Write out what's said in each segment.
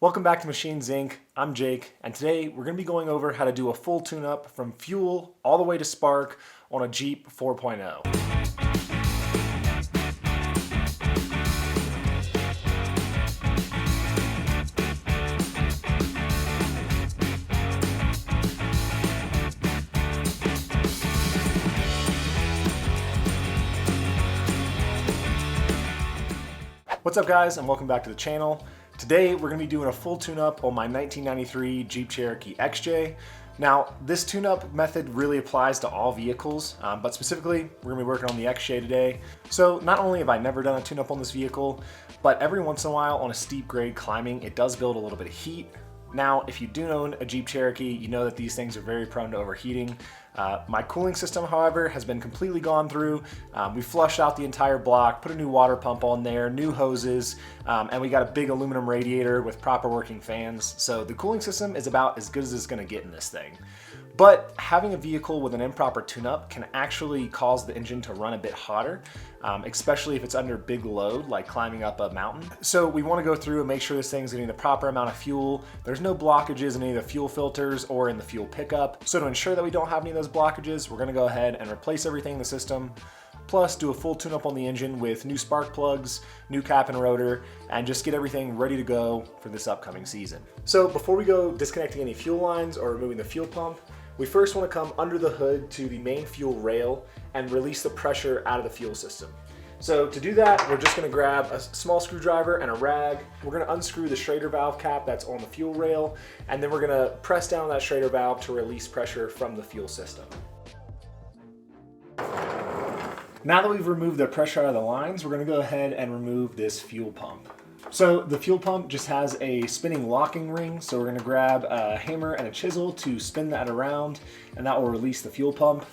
Welcome back to Machines Inc. I'm Jake, and today we're going to be going over how to do a full tune-up from fuel all the way to spark on a Jeep 4.0. What's up guys, and welcome back to the channel. Today we're going to be doing a full tune-up on my 1993 Jeep Cherokee XJ. Now this tune-up method really applies to all vehicles, but specifically we're going to be working on the XJ today. So not only have I never done a tune-up on this vehicle, but every once in a while on a steep grade climbing it does build a little bit of heat. Now, if you do own a Jeep Cherokee, you know that these things are very prone to overheating. My cooling system, however, has been completely gone through. We flushed out the entire block, put a new water pump on there, new hoses, and we got a big aluminum radiator with proper working fans. So the cooling system is about as good as it's gonna get in this thing. But having a vehicle with an improper tune-up can actually cause the engine to run a bit hotter, especially if it's under big load, like climbing up a mountain. So we wanna go through and make sure this thing's getting the proper amount of fuel. There's no blockages in any of the fuel filters or in the fuel pickup. So to ensure that we don't have any of those blockages, we're gonna go ahead and replace everything in the system, plus do a full tune-up on the engine with new spark plugs, new cap and rotor, and just get everything ready to go for this upcoming season. So before we go disconnecting any fuel lines or removing the fuel pump, we first want to come under the hood to the main fuel rail and release the pressure out of the fuel system. So to do that, we're just going to grab a small screwdriver and a rag. We're going to unscrew the Schrader valve cap that's on the fuel rail, and then we're going to press down on that Schrader valve to release pressure from the fuel system. Now that we've removed the pressure out of the lines, we're going to go ahead and remove this fuel pump. So the fuel pump just has a spinning locking ring, so we're going to grab a hammer and a chisel to spin that around, and that will release the fuel pump.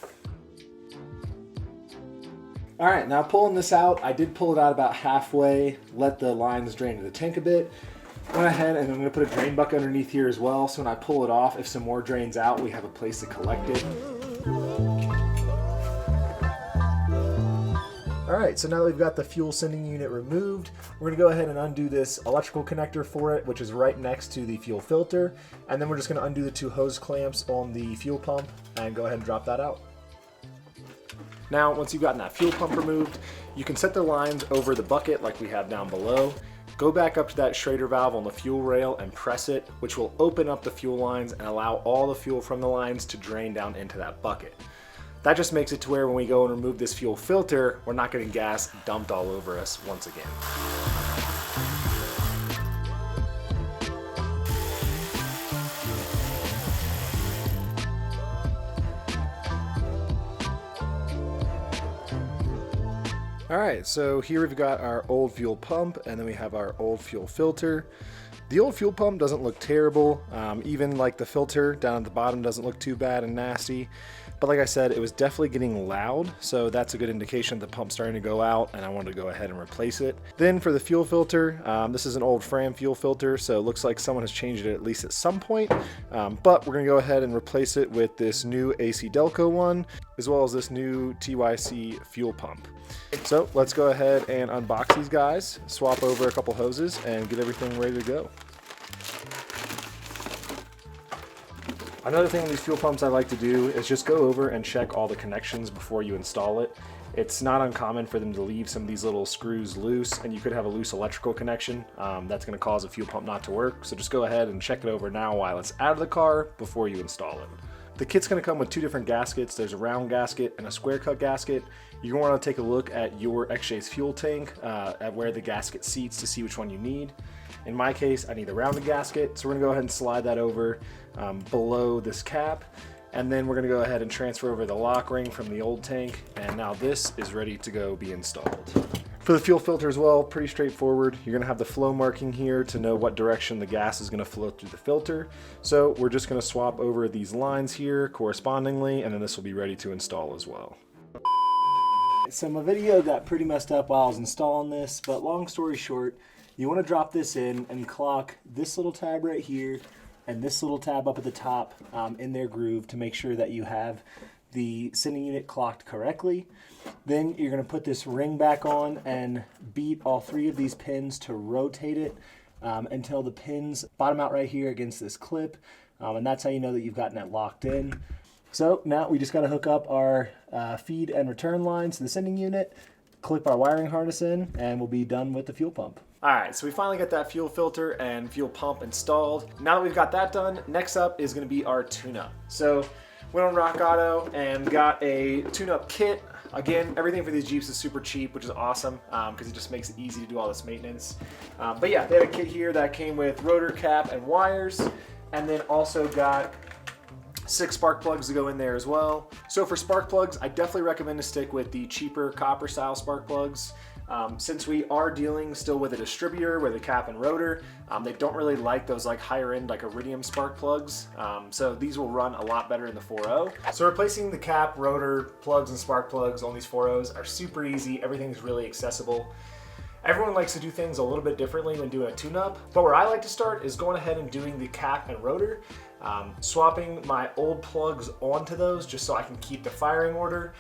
Alright, now pulling this out, I did pull it out about halfway, let the lines drain to the tank a bit. Went ahead and I'm going to put a drain bucket underneath here as well, so when I pull it off, if some more drains out, we have a place to collect it. Alright, so now that we've got the fuel sending unit removed, we're going to go ahead and undo this electrical connector for it, which is right next to the fuel filter, and then we're just going to undo the two hose clamps on the fuel pump and go ahead and drop that out. Now, once you've gotten that fuel pump removed, you can set the lines over the bucket like we have down below. Go back up to that Schrader valve on the fuel rail and press it, which will open up the fuel lines and allow all the fuel from the lines to drain down into that bucket. That just makes it to where when we go and remove this fuel filter, we're not getting gas dumped all over us once again. Alright, so here we've got our old fuel pump, and then we have our old fuel filter. The old fuel pump doesn't look terrible, even like the filter down at the bottom doesn't look too bad and nasty. But like I said, it was definitely getting loud, so that's a good indication that the pump's starting to go out, and I wanted to go ahead and replace it. Then for the fuel filter, this is an old Fram fuel filter, so it looks like someone has changed it at least at some point. But we're going to go ahead and replace it with this new AC Delco one, as well as this new TYC fuel pump. So let's go ahead and unbox these guys, swap over a couple hoses, and get everything ready to go. Another thing with these fuel pumps I like to do is just go over and check all the connections before you install it. It's not uncommon for them to leave some of these little screws loose, and you could have a loose electrical connection. That's going to cause a fuel pump not to work, so just go ahead and check it over now while it's out of the car before you install it. The kit's going to come with two different gaskets. There's a round gasket and a square cut gasket. You're going to want to take a look at your XJ's fuel tank at where the gasket seats to see which one you need. In my case, I need a rounded gasket, so we're going to go ahead and slide that over below this cap, and then we're going to go ahead and transfer over the lock ring from the old tank, and now this is ready to go be installed. For the fuel filter as well, pretty straightforward. You're going to have the flow marking here to know what direction the gas is going to flow through the filter. So we're just going to swap over these lines here correspondingly, and then this will be ready to install as well. So my video got pretty messed up while I was installing this, but long story short, you want to drop this in and clock this little tab right here and this little tab up at the top in their groove to make sure that you have the sending unit clocked correctly. Then you're going to put this ring back on and beat all three of these pins to rotate it until the pins bottom out right here against this clip. And that's how you know that you've gotten it locked in. So now we just got to hook up our feed and return lines to the sending unit, clip our wiring harness in, and we'll be done with the fuel pump. All right, so we finally got that fuel filter and fuel pump installed. Now that we've got that done, next up is gonna be our tune-up. So went on Rock Auto and got a tune-up kit. Again, everything for these Jeeps is super cheap, which is awesome because it just makes it easy to do all this maintenance. But yeah, they had a kit here that came with rotor cap and wires, and then also got 6 spark plugs to go in there as well. So for spark plugs, I definitely recommend to stick with the cheaper copper style spark plugs. Since we are dealing still with a distributor with a cap and rotor, they don't really like those like higher end like iridium spark plugs. So these will run a lot better in the 4.0. So replacing the cap, rotor, plugs, and spark plugs on these 4.0s are super easy. Everything's really accessible. Everyone likes to do things a little bit differently when doing a tune-up, but where I like to start is going ahead and doing the cap and rotor, swapping my old plugs onto those just so I can keep the firing order.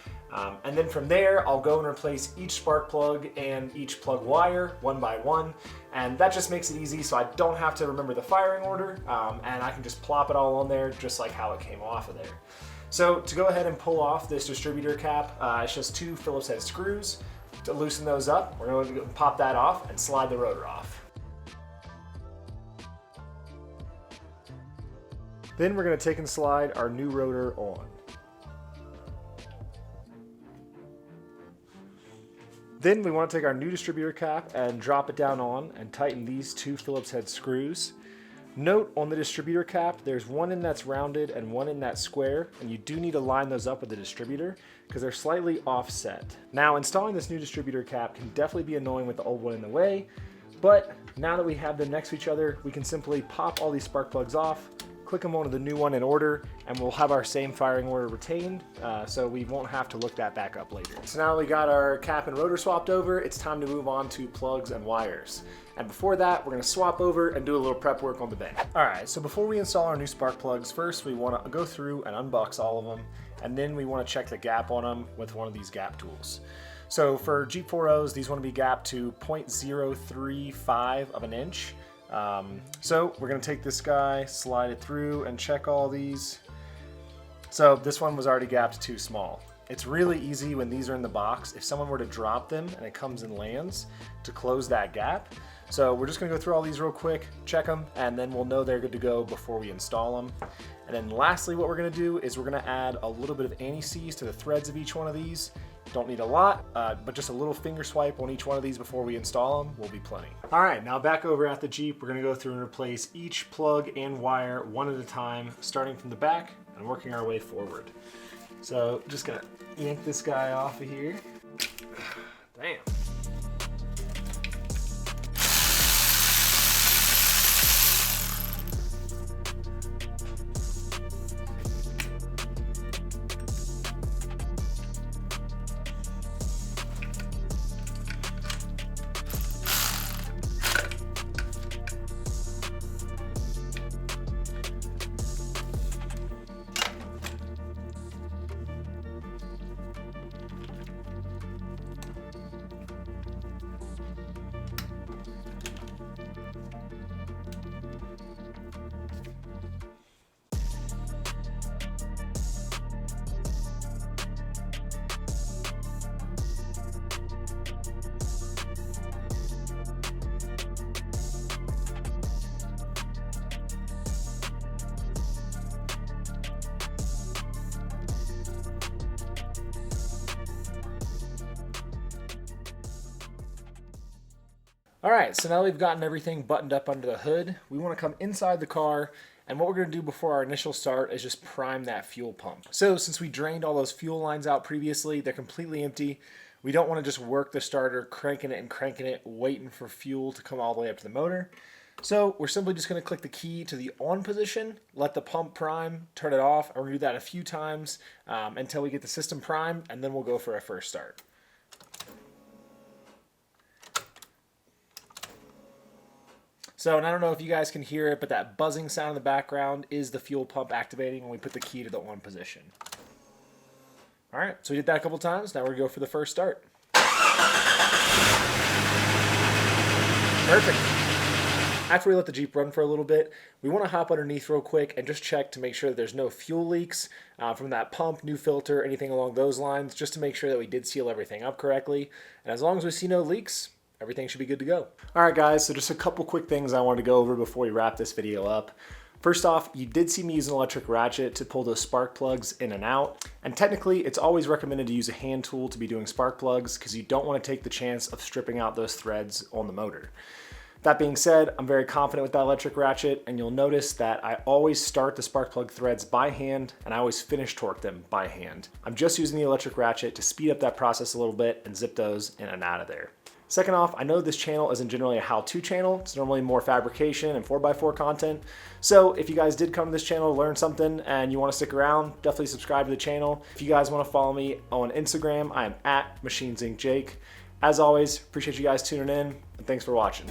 And then from there, I'll go and replace each spark plug and each plug wire one by one. And that just makes it easy so I don't have to remember the firing order, and I can just plop it all on there just like how it came off of there. So to go ahead and pull off this distributor cap, it's just 2 Phillips head screws. To loosen those up, we're going to pop that off and slide the rotor off. Then we're going to take and slide our new rotor on. Then we want to take our new distributor cap and drop it down on and tighten these 2 Phillips head screws. Note on the distributor cap, there's one end that's rounded and one end that's square, and you do need to line those up with the distributor because they're slightly offset. Now, installing this new distributor cap can definitely be annoying with the old one in the way, but now that we have them next to each other, we can simply pop all these spark plugs off, click them onto the new one in order, and we'll have our same firing order retained, so we won't have to look that back up later. So now we got our cap and rotor swapped over, it's time to move on to plugs and wires. And before that, we're gonna swap over and do a little prep work on the bank. All right, so before we install our new spark plugs, first we wanna go through and unbox all of them, and then we wanna check the gap on them with one of these gap tools. So for Jeep 4.0s, these wanna be gapped to 0.035 of an inch. So we're gonna take this guy, slide it through, and check all these. So this one was already gapped too small. It's really easy when these are in the box, if someone were to drop them and it comes and lands, to close that gap. So we're just gonna go through all these real quick, check them, and then we'll know they're good to go before we install them. And then lastly, what we're gonna do is we're gonna add a little bit of anti-seize to the threads of each one of these. Don't need a lot, but just a little finger swipe on each one of these before we install them will be plenty. All right, now back over at the Jeep, we're gonna go through and replace each plug and wire one at a time, starting from the back and working our way forward. So just gonna yank this guy off of here. Damn. All right, so now we've gotten everything buttoned up under the hood. We want to come inside the car, and what we're going to do before our initial start is just prime that fuel pump. So since we drained all those fuel lines out previously, they're completely empty. We don't want to just work the starter, cranking it, waiting for fuel to come all the way up to the motor. So we're simply just going to click the key to the on position, let the pump prime, turn it off, and we'll do that a few times until we get the system primed, and then we'll go for our first start. So, and I don't know if you guys can hear it, but that buzzing sound in the background is the fuel pump activating when we put the key to the on position. All right, so we did that a couple times. Now we're gonna go for the first start. Perfect. After we let the Jeep run for a little bit, we want to hop underneath real quick and just check to make sure that there's no fuel leaks from that pump, new filter, anything along those lines, just to make sure that we did seal everything up correctly. And as long as we see no leaks, everything should be good to go. All right, guys, so just a couple quick things I wanted to go over before we wrap this video up. First off, you did see me use an electric ratchet to pull those spark plugs in and out. And technically, it's always recommended to use a hand tool to be doing spark plugs because you don't want to take the chance of stripping out those threads on the motor. That being said, I'm very confident with that electric ratchet, and you'll notice that I always start the spark plug threads by hand, and I always finish torque them by hand. I'm just using the electric ratchet to speed up that process a little bit and zip those in and out of there. Second off, I know this channel isn't generally a how-to channel. It's normally more fabrication and 4x4 content. So if you guys did come to this channel to learn something and you want to stick around, definitely subscribe to the channel. If you guys want to follow me on Instagram, I am @MachinesIncJake. As always, appreciate you guys tuning in, and thanks for watching.